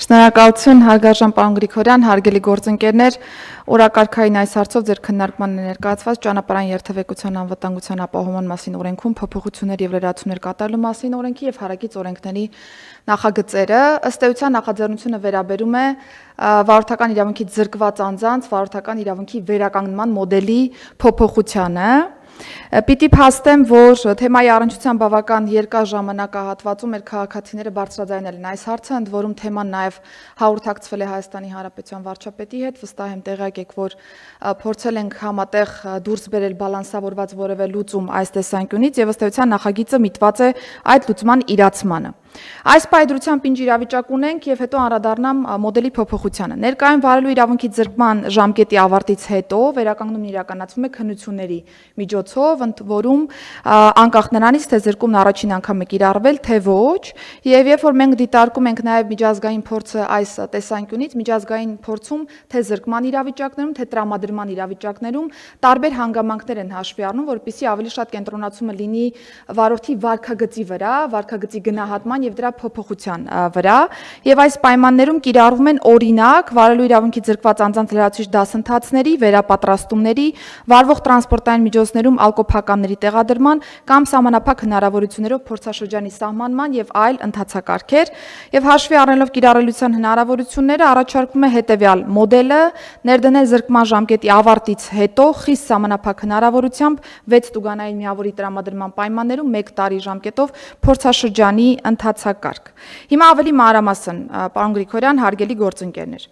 Շնորհակալություն հարգարժան պարոն Գրիգորյան, հարգելի գործընկերներ, օրակարգային այս հարցով ձեր քննարկման ներկայացված ճանապարհային երթևեկության անվտանգության ապահովման մասին օրենքում փոփոխություններ եւ լրացումներ կատարելու մասին օրենքի եւ հարակից օրենքների նախագծերը ըստ էության նախաձեռնությունը վերաբերում է վարորդական իրավունքից զրկված անձանց վարորդական իրավունքի վերականգնման մոդելի փոփոխությանը Պիտի փաստեմ, որ թեմայի առնչությամբ բավական երկար ժամանակահատվածում մեր քաղաքացիները բարձրաձայնել են այս հարցը, ընդ որում թեման նաև հաղորդակցվել է Հայաստանի Հանրապետության վարչապետի հետ, վստահ եմ տեղյակ եք, որ փորձել ենք համատեղ դուրս բերել բալանսավորված որևէ լուծում այս տեսանկյունից եւ ըստ էության նախագիծը միտված է այդ լուծման իրացմանը։ Այս պայդրությամբ ինչ իրավիճակ ունենք եւ հետո անդրադառնամ մոդելի փոփոխությանը։ Ներկայում վարելու իրավունքի զրկման ժամկետի ավարտից հետո վերականգնումն իրականացվում է քննությունների միջոցով, ընդ որում անկախ նրանից թե զրկումն առաջին անգամ է կիրառվել, թե ոչ, եւ երբ որ մենք դիտարկում ենք նաեւ միջազգային փորձը այս տեսանկյունից, միջազգային փորձում թե զրկման իրավիճակներում, թե տրամադրման իրավիճակներում տարբեր հանգամանքներ են հաշվի առնում, որպեսզի ավելի շատ կենտրոնացումը լինի վարորդի վարքագծի վրա, վարքագծի գնահատման եւ դրա փոփոխության վրա եւ այս պայմաններում կիրառվում են օրինակ վարելու իրավունքի զրկված անձանց լրացուցիչ դասընթացների, վերապատրաստումների, վարվող տրանսպորտային միջոցներում ալկոհոլականների տեղադրման կամ սահմանափակ հնարավորություններով փորձաշրջանի սահմանման եւ այլ ընթացակարգեր եւ հաշվի առնելով կիրառելիության հնարավորությունները առաջարկվում է հետեւյալ մոդելը ներդնել զրկման ժամկետի ավարտից հետո խիստ սահմանափակ հնարավորությամբ 6 տուգանային միավորի տրամադրման պայմաններում 1 տարի ժամկետով փորձաշրջանի ընթացակարգ։ Հիմա ավելի մանրամասն, պարոն Գրիգորյան, հարգելի գործընկերներ։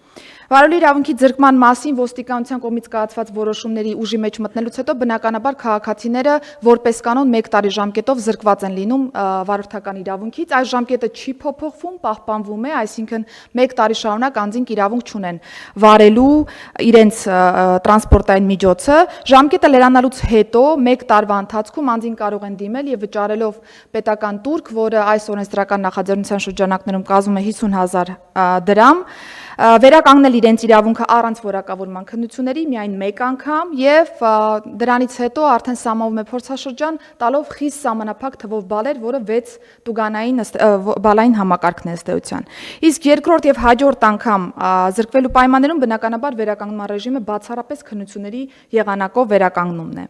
Վարելու իրավունքի զրկման մասին ոստիկանության կողմից կայացված որոշումների ուժի մեջ մտնելուց հետո բնականաբար քաղաքացիները որպես կանոն 1 տարի ժամկետով զրկված են լինում վարորդական իրավունքից, այս ժամկետը չի փոփոխվում, պահպանվում է, այսինքն 1 տարի շարունակ անձինք իրավունք չունեն վարելու իրենց տրանսպորտային միջոցը, ժամկետը լրանալուց հետո 1 տարվա ընթացքում անձին կարող են դիմել եւ վճարելով պետական տուրք, որը այս օրենսդրական նախաձեռնության շրջանակներում կազմում է 50,000 դրամ, վերականգնել իրենց իրավունքը առանց որակավորման քննությունների միայն 1 անգամ եւ դրանից հետո արդեն սահմանվում է փորձաշրջան տալով խիստ սահմանափակ թվով բալեր, որը 6 տուգանային բալային համակարգն է ըստ էության։ Իսկ երկրորդ եւ հաջորդ անգամ զրկվելու պայմաններում բնականաբար վերականգնման ռեժիմը բացառապես քննությունների եղանակով վերականգնումն է։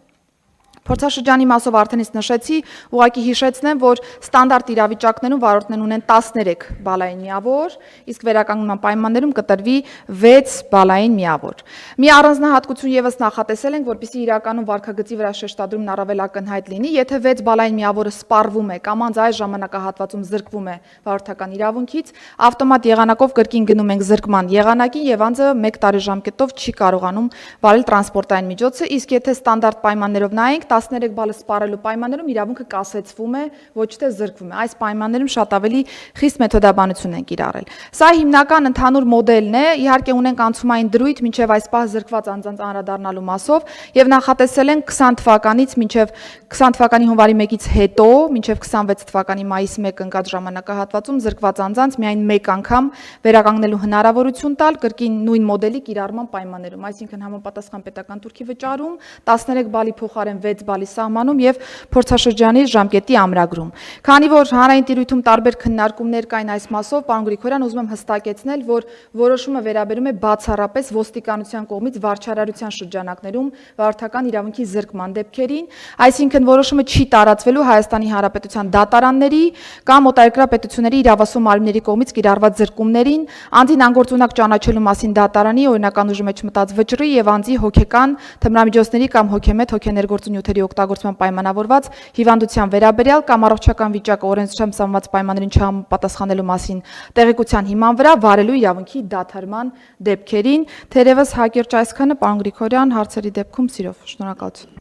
Փորձաշրջանի մասով արդեն իսկ նշեցի, ուղղակի հիշեցնեմ, որ ստանդարտ իրավիճակներում վարորդներն ունեն 13 բալային միավոր, իսկ վերականգնման պայմաններում կտրվի 6 բալային միավոր։ Մի առանձնահատկություն եւս նախատեսել ենք, որպեսզի իրականում վարքագծի վրա շեշտադրումն առավել ակնհայտ լինի, եթե 6 բալային միավորը սպառվում է կամ անձ այս ժամանակահատվածում զրկվում է վարորդական իրավունքից, ավտոմատ եղանակով կրկին գնում ենք զրկման եղանակին եւ անձը 1 տարի ժամկետով չի կարողանում վարել տրանսպորտային միջոցը, իսկ եթե ստանդարտ պայմաններով նայենք 13 բալը սպառելու պայմաններում իրավունքը կասեցվում է, ոչ թե զրկվում է։ Այս պայմաններում շատ ավելի խիստ մեթոդաբանություն են կիրառել։ Սա հիմնական ընդհանուր մոդելն է, իհարկե ունենք անցումային դրույթ մինչև այս պահ զրկված անձանց անդրադառնալու մասով եւ նախատեսել ենք 20 թվականից մինչև 20 թվականի հունվարի 1-ից հետո մինչև 26 թվականի մայիսի 1 ընկած ժամանակահատվածում զրկված անձանց միայն 1 անգամ վերականգնելու հնարավորություն տալ կրկին նույն մոդելի կիրառման պայմաններում, այսինքն համապատասխան պետական տուրքի վճարում, 13 բալի փոխարեն 6 բալի սահմանում եւ փորձաշրջանի ժամկետի ամրագրում։ Քանի որ հանրային տիրույթում տարբեր քննարկումներ կային այս մասով, պարոն Գրիգորյան, ուզում եմ հստակեցնել, որ որոշումը վերաբերում է բացառապես ոստիկանության կողմից վարչարարության շրջանակներում վարորդական իրավունքի զրկման դեպքերին, այսինքն որոշումը չի տարածվելու Հայաստանի Հանրապետության դատարանների կամ օտարերկրյա պետությունների իրավասու մարմինների կողմից կիրառված զրկումներին, անձին անգործունակ ճանաչելու մասին դատարանի օրինական ուժի մեջ մտած վճռի եւ անձի հոգեկան թմրամիջոցների կամ հոգեմետ հոգեներգործուն նյութերի օգտագործման պայմանավորված հիվանդության վերաբերյալ կամ առողջական վիճակը օրենսդրությամբ սահմանված պայմաններին չհամապատասխանելու մասին տեղեկության հիման վրա վարելու իրավունքի դադարման դեպքերին, թերևս հակիրճ այսքանը, պարոն Գրիգորյան, հարցերի դեպքում սիրով, շնորհակալություն։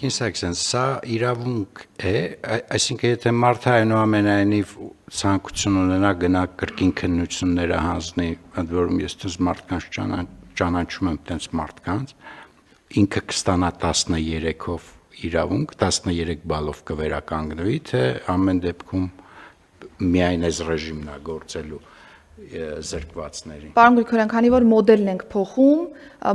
Սա իրավունք է, այսինքն եթե մարդը այնուամենայնիվ ցանկություն ունենա գնա կրկին քննությունները հանձնի, ընդ որում ես դες մարդկանց ճանաչում եմ տենց մարդկանց, ինքը կստանա 13-ով իրավունք, 13 բալով կվերականգնվի, թե ամեն դեպքում միայն այս ռեժիմն է գործելու։ զրկվածներին։ Պարոն Գրիգորյան, քանի որ մոդելն ենք փոխում,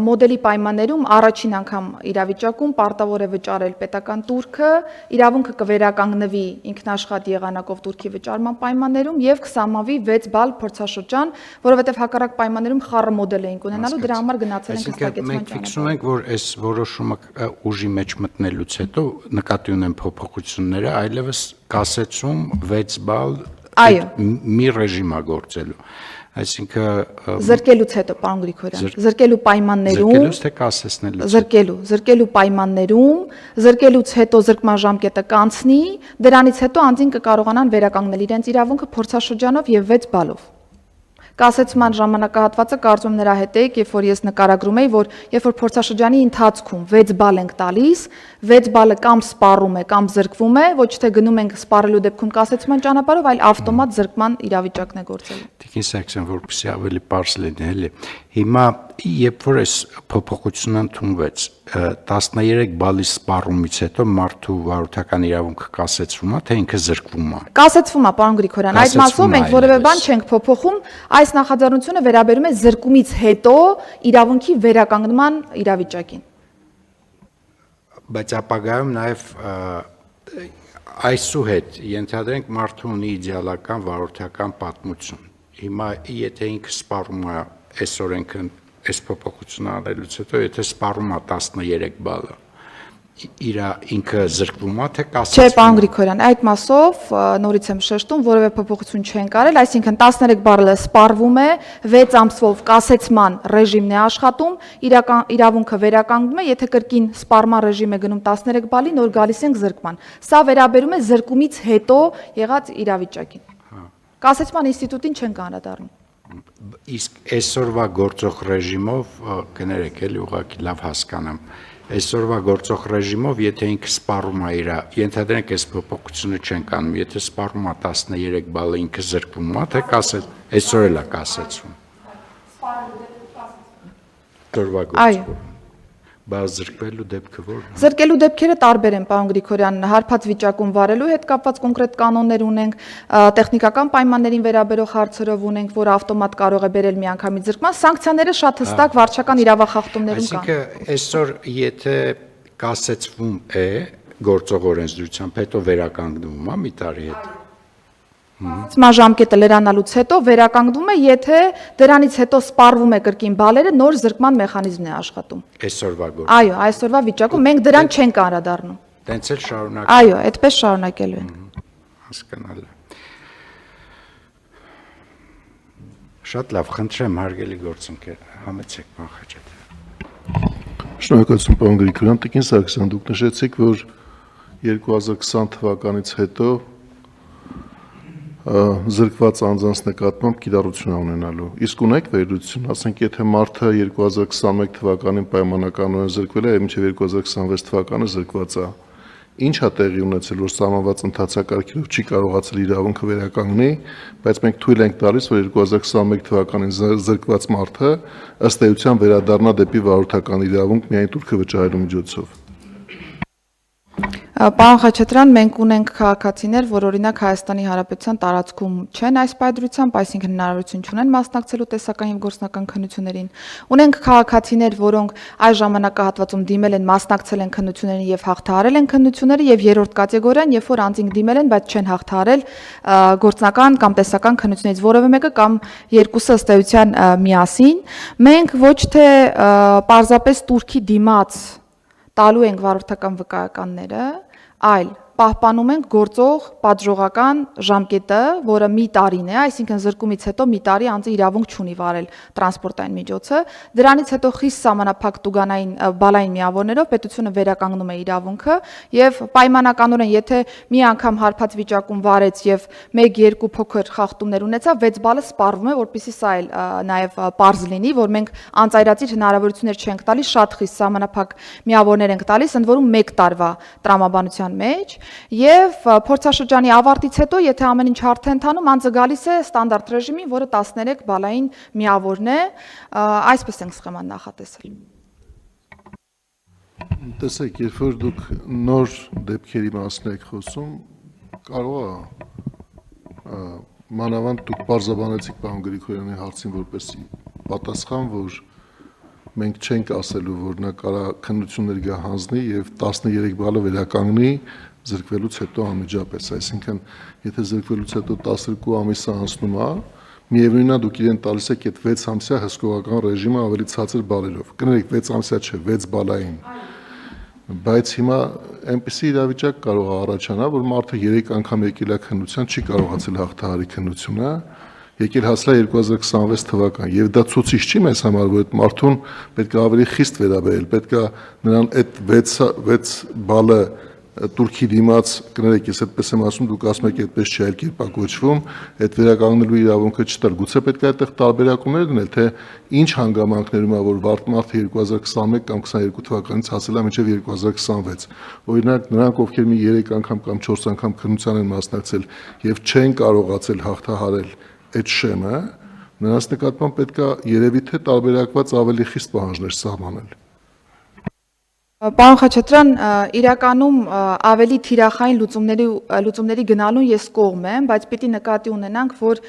մոդելի պայմաններում առաջին անգամ իրավիճակում պարտավոր է վճարել պետական տուրքը, իրավունքը կվերականգնվի ինքնաշխատ եղանակով տուրքի վճարման պայմաններում եւ կսահմանվի 6 բալ փորձաշրջան, որովհետեւ հակառակ պայմաններում խառը մոդել էինք ունենալու, դրա համար գնացել ենք հստակեցման Մենք ֆիքսում ենք, որ այս որոշումը ուժի մեջ մտնելուց հետո նկատի ունեն փոփոխությունները, այլևս կասեցում 6 բալ մի ռեժիմ է գործելու։ Այսինքն զրկելուց հետո, պարոն Գրիգորյան, զրկելու պայմաններում զրկելուց թե կասեցնելուց զրկելու պայմաններում, զրկելուց հետո զրկման ժամկետը կանցնի, դրանից հետո անձին կկարողանան վերականգնել իրենց իրավունքը փորձաշրջանով եւ 6 բալով։ Կասեցման ժամանակահատվածը կարծում նրա հետ է, երբ որ ես նկարագրում էի, որ երբ որ փորձաշրջանի ընթացքում 6 բալ ենք տալիս, 6 բալը կամ սպառում է, կամ զրկվում է, ոչ թե գնում ենք սպառելու դեպքում կասեցման ճանապարհով, այլ ավտոմատ զրկման իրավիճակն է գործելու։ Տիկին Սարգսյան, որպեսզի ավելի པարզ լինի, էլի։ Հիմա երբ որ այս փոփոխությունը ընդունվեց, 13 բալի սպառումից հետո մարդու վարորդական իրավունքը կասեցվում է, թե ինքը զրկվում է։ Կասեցվում է, պարոն Գրիգորյան, այդ մասով մենք որևէ բան չենք փոփոխում, այս նախաձեռնությունը վերաբերում է զրկումից հետո իրավունքի վերականգնման իրավիճակին։ Բայց ապագայում նաև այսուհետ ենթադրենք մարդու ունի իդեալական վարորդական պատմություն։ Հիմա եթե ինքը սպառում է այս օրենքը այս փոփոխությունը անելուց հետո, եթե սպառում է 13 բալը, ինքը զրկվում է թե կասեցվում է։ Չէ, պարոն Գրիգորյան, այդ մասով նորից եմ շեշտում, որևէ փոփոխություն չեն կարել, այսինքն 13 բալը սպառվում է, 6 ամսով կասեցման ռեժիմն է աշխատում, իրավունքը վերականգնում է, եթե կրկին սպառման ռեժիմ է գնում 13 բալի, նոր գալիս ենք զրկման։ Սա վերաբերում է զրկումից հետո եղած իրավիճակին։ Կասեցման ինստիտուտին չեն անդրադառնում։ Իսկ այսօրվա գործող ռեժիմով կներեք էլի ուղղակի լավ հասկանամ։ Այսօրվա գործող ռեժիմով, եթե ինքը սպառում է իր, ենթադրենք այս փոփոխությունը չեն կանում, եթե սպառում է 13 բալը ինքը զրկվում է, թե կասեց, այսօր էլ է կասեցվում։ Այսօրվա գործող։ Բայց զրկվելու դեպքը ո՞րն է։ Զրկելու դեպքերը տարբեր են, պարոն Գրիգորյան, հարբած վիճակում վարելու հետ կապված կոնկրետ կանոններ ունենք, տեխնիկական պայմաններին վերաբերող հարցերով ունենք, որ ավտոմատ կարող է բերել միանգամից զրկման, սանկցիաները շատ հստակ վարչական իրավախախտումներում կան։ Այսինքն այսօր եթե կասեցվում է գործող օրենսդրությամբ, հետո վերականգնվում է մի տարի հետո։ Սման ժամկետը լրանալուց հետո վերականգնվում է, եթե դրանից հետո սպառվում է կրկին բալերը, նոր զրկման մեխանիզմն է աշխատում։ Այսօրվա գործ։ Այո, այսօրվա վիճակում մենք դրան չենք անդրադառնում։ Տենց էլ շարունակ։ Այո, այդպես շարունակելու ենք։ Հասկանալի։ Շատ լավ, խնդրեմ հարգելի գործընկեր, համեցեք պարոն Խաչատրյան։ Շնորհակալություն, պարոն Գրիգորյան, Տիկին Սարգսյան, դուք նշեցիք, որ 2020 թվականից հետո զրկված անձանց նկատմամբ կիրառություն ունենալու։ Իսկ ունեք վերլուծություն, ասենք, եթե մարդը 2021 թվականին պայմանականորեն զրկվել է, մինչև 2026 թվականը զրկված է, ինչ է տեղի ունեցել, որ սահմանված ընթացակարգերով չի կարողացել իրավունքը վերականգնի, բայց մենք թույլ ենք տալիս, որ 2021 թվականին զրկված մարդը ըստ էության վերադառնա դեպի վարորդական իրավունք միայն տուրքը վճարելու միջոցով։ Պարոն Խաչատրյան, մենք ունենք քաղաքացիներ, որ օրինակ Հայաստանի Հանրապետության տարածքում չեն այս պայծրությամբ, այսինքն հնարավորություն չունեն մասնակցելու տեսական եւ գործնական քննություններին։ Ունենք քաղաքացիներ, որոնք այս ժամանակահատվածում դիմել են, մասնակցել են քննություններին եւ հաղթահարել են քննությունները, եւ երրորդ կատեգորիան, երբ որ անձինք դիմել են, բայց չեն հաղթահարել գործնական կամ տեսական քննություններից որևէ մեկը կամ երկուսը ըստ էության միասին։ Մենք ոչ թե պարզապես տուրքի դիմաց տալու ենք վարորդական վկայականները, այլ պահպանում ենք գործող պատժողական ժամկետը, որը մի տարին է, այսինքն զրկումից հետո մի տարի անձը իրավունք չունի վարել տրանսպորտային միջոցը, դրանից հետո խիստ սահմանափակ տուգանային բալային միավորներով պետությունը վերականգնում է իրավունքը եւ պայմանականորեն, եթե մի անգամ հարբած վիճակում վարեց եւ 1-2 փոքր խախտումներ ունեցավ, 6 բալը սպառվում է, որպեսզի սա էլ նաեւ պարզ լինի, որ մենք անծայրածիր հնարավորություններ չենք տալիս, շատ խիստ սահմանափակ միավորներ ենք տալիս, ընդ որում 1 տարվա տրամաբանության մեջ։ Եվ փորձաշրջանի ավարտից հետո, եթե ամեն ինչ հարթ է ընթանում, անձը գալիս է ստանդարտ ռեժիմին, որը 13 բալային միավորն է, այսպես ենք սխեման նախատեսել։ Տեսեք, երբ որ դուք նոր դեպքերի մասին եք խոսում, կարող է Մանավանդ դուք բարձրաբանեցիք պարոն Գրիգորյանի հարցին որպեսի պատասխան, որ մենք չենք ասելու, որ նա կարա քննություններ գա հանձնի եւ 13 բալը վերականգնի զրկվելուց հետո անմիջապես, այսինքն եթե զրկվելուց հետո 12 ամիսը անցնում է, միևնույնն է դուք իրեն տալիս եք այդ 6 ամսյա հսկողական ռեժիմը ավելի ցածր բալերով։ Կներեք 6 ամսյա չէ, 6 բալային։ Բայց հիմա այնպեսի իրավիճակ կարող է առաջանալ, որ մարդը 3 անգամ եկել է քննության, չի կարողացել հաղթահարի քննությունը, եկել հասել 2026 թվական, եւ դա ցուցիչ չի մեզ համար, որ այդ մարդուն պետք է ավելի խիստ վերաբերել, պետք է նրան այդ 6 բալը Турքի դիմաց, կներեք, ես այդպես եմ ասում, դուք ասում եք այդպես չի, այլ կերպ է կոչվում, այդ վերականգնելու իրավունքը չտալ։ Գուցե պետք է այդտեղ տարբերակումներ դնել, թե ինչ հանգամանքներում է, որ մարդը 2021 կամ 22 թվականից հասել է մինչև 2026։ Օրինակ, նրանք, ովքեր մի 3 անգամ կամ 4 անգամ քննության են մասնակցել եւ չեն կարողացել հաղթահարել այդ շեմը, նրանց նկատմամբ պետք է երևի թե տարբերակված ավելի խիստ պահանջներ սահմանել։ Պարոն Խաչատրյան, իրականում ավելի թիրախային լուծումների գնալուն ես կողմ եմ, բայց պիտի նկատի ունենանք, որ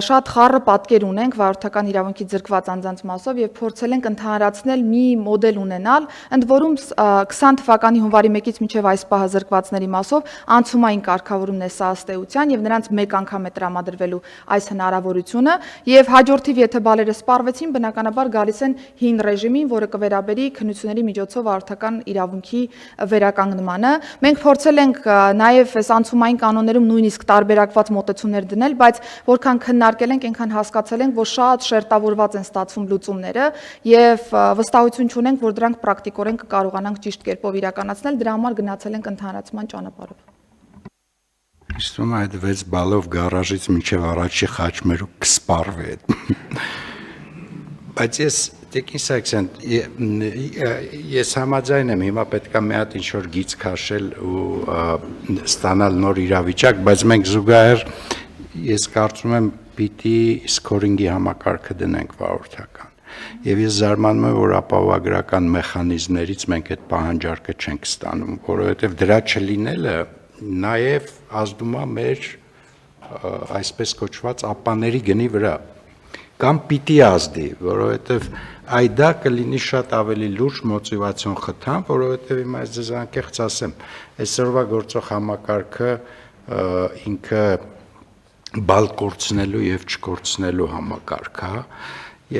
շատ խառը պատկեր ունենք վարորդական իրավունքի ձրկված անձանց մասով եւ փորձել ենք ընդհանրացնել մի մոդել ունենալ, ընդ որում 20 թվականի հունվարի 1-ից մինչեւ այս պահը զրկվածների մասով անցումային կարգավորումն է սա ըստ էության եւ նրանց մեկ անգամ է տրամադրվելու այս հնարավորությունը եւ հաջորդիվ եթե բալերը սպառվեցին, բնականաբար գալիս են հին ռեժիմին, որը կվերաբերի քննությունների միջոցով վարորդական իրավունքի վերականգնմանը։ Մենք փորձել ենք նաև այս անցումային կանոններում նույնիսկ տարբերակված մոտեցումներ դնել, բայց որքան քննարկել ենք, այնքան հասկացել ենք, որ շատ շերտավորված են ստացվում լուծումները եւ վստահություն չունենք, որ դրանք պրակտիկորեն կկարողանանք ճիշտ կերպով իրականացնել, դրա համար գնացել ենք ընդհանրացման ճանապարհով։ Իսկ ում այդ 6 բալով գարաժից մինչև առաջի խաչմերուկ կսպառվի։ Բայց ես Տեկին Սաքսյան, ես համաձայն եմ, հիմա պետք է մի հատ ինչ-որ գիծ քաշել ու ստանալ նոր իրավիճակ, բայց մենք զուգահեռ ես կարծում եմ պիտի սկորինգի համակարգը դնենք վարորդական։ Եվ ես զարմանում եմ, որ ապահովագրական մեխանիզմներից մենք այդ պահանջարկը չենք ստանում, որովհետև դրա չլինելը նաև ազդում է մեր այսպես կոչված ապաների գնի վրա կամ պիտի ազդի, որովհետև այդա կլինի շատ ավելի լուրջ մոտիվացիոն խթան, որովհետև հիմա ես ձեզ անկեղծ ասեմ, այսօրվա գործող համակարգը ինքը բալ կորցնելու եւ չկորցնելու համակարգ է,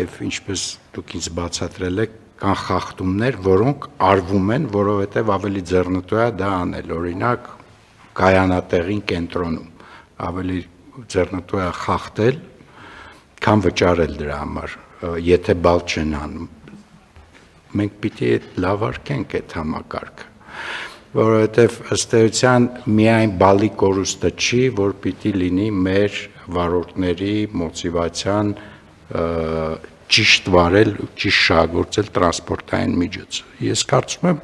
եւ ինչպես դուք ինձ բացատրել եք, կան խախտումներ, որոնք արվում են, որովհետև ավելի ձեռնտու է դա անել, օրինակ կայանատեղին կենտրոնում, ավելի ձեռնտու է խախտել, քան վճարել դրա համար, եթե բալ չեն անում։ Մենք պիտի լավարկենք այդ համակարգը, որովհետև ըստ էության միայն բալի կորուստը չի, որ պիտի լինի մեր վարորդների մոտիվացիան ճիշտ վարել, ճիշտ շահագործել տրանսպորտային միջոցը։ Ես կարծում եմ,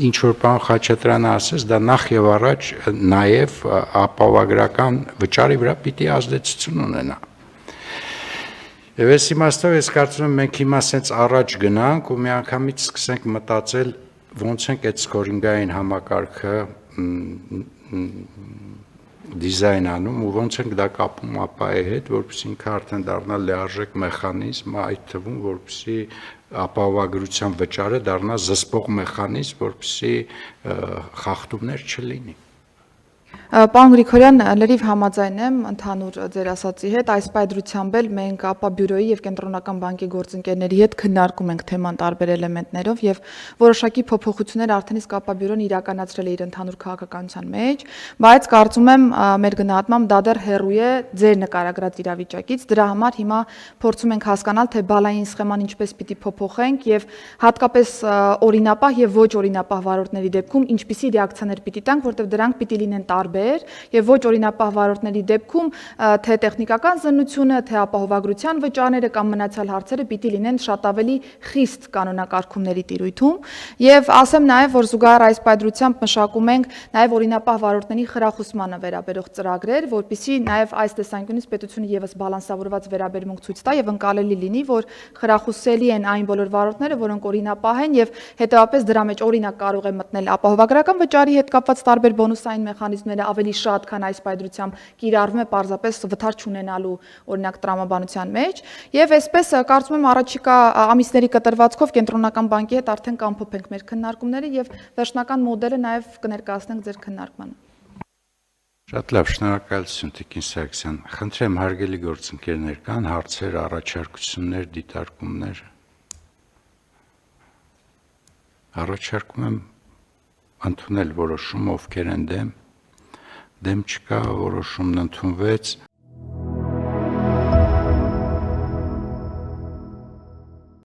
ինչ որ պարոն Խաչատրյանը ասես, դա նախ եւ առաջ նաեւ ապահովագրական վճարի վրա պիտի ազդեցություն ունենա։ Եվ այս իմաստով ես կարծում եմ մենք հիմա սենց առաջ գնանք ու միանգամից սկսենք մտածել ոնց ենք այդ սկորինգային համակարգը դիզայնանում ու ոնց ենք դա կապում ապայի հետ, որպեսզի ինքը արդեն դառնա լիարժեք մեխանիզմ, այդ թվում որպեսզի ապահովագրության վճարը դառնա զսպող մեխանիզմ, որպեսզի խախտումներ չլինի։ Պարոն Գրիգորյան, լրիվ համաձայն եմ ընդհանուր ձեր ասացի հետ, այս պայդրությամբ էլ մենք ԱՊԱ բյուրոյի եւ կենտրոնական բանկի գործընկերների հետ քննարկում ենք թեման տարբեր էլեմենտներով եւ որոշակի փոփոխություններ արդեն իսկ ԱՊԱ բյուրոն իրականացրել է իր ընդհանուր քաղաքականության մեջ, բայց կարծում եմ մեր գնահատմամբ դա դեռ հեռու է ձեր նկարագրած իրավիճակից, դրա համար հիմա փորձում ենք հասկանալ, թե բալային սխեման ինչպես պիտի փոփոխենք եւ հատկապես օրինապահ եւ ոչ օրինապահ վարորդների դեպքում ինչպիսի ռեակցիաներ պիտի տանք, որտեղ դրանք պիտի լինեն տարբեր եւ ոչ օրինապահ վարորդների դեպքում թե տեխնիկական զննությունը, թե ապահովագրության վճարները կամ մնացյալ հարցերը պիտի լինեն շատ ավելի խիստ կանոնակարգումների տիրույթում եւ ասեմ նաեւ որ զուգահեռ այս պայդրությամբ մշակում ենք նաեւ օրինապահ վարորդների խրախուսմանը վերաբերող ծրագրեր, որպեսզի նաեւ այս տեսանկյունից պետությունը եւս բալանսավորված վերաբերմունք ցույց տա եւ ընկալելի լինի, որ խրախուսելի են այն բոլոր վարորդները, որոնք օրինապահ են եւ հետեւաբար դրա մեջ օրինակ կարող է մտնել ապահովագրական վճարի հետ կապված տարբեր բոնուսային մեխանիզմներ, գործընկերները ավելի շատ, քան այս պայծրությամբ կիրառվում է պարզապես վթար չունենալու օրինակ տրամաբանության մեջ, եւ այսպես կարծում եմ առաջիկա ամիսների կտրվածքով կենտրոնական բանկի հետ արդեն կամփոփենք մեր քննարկումները եւ վերջնական մոդելը նաեւ կներկայացնենք ձեր քննարկմանը։ Շատ լավ, շնորհակալություն Տիկին Սարգսյան։ Խնդրեմ հարգելի գործընկերներ, կան հարցեր, առաջարկություններ, դիտարկումներ։ Առաջարկում եմ ընդունել որոշումը, ովքեր են դեմ չկա, որոշումն ընդունվեց։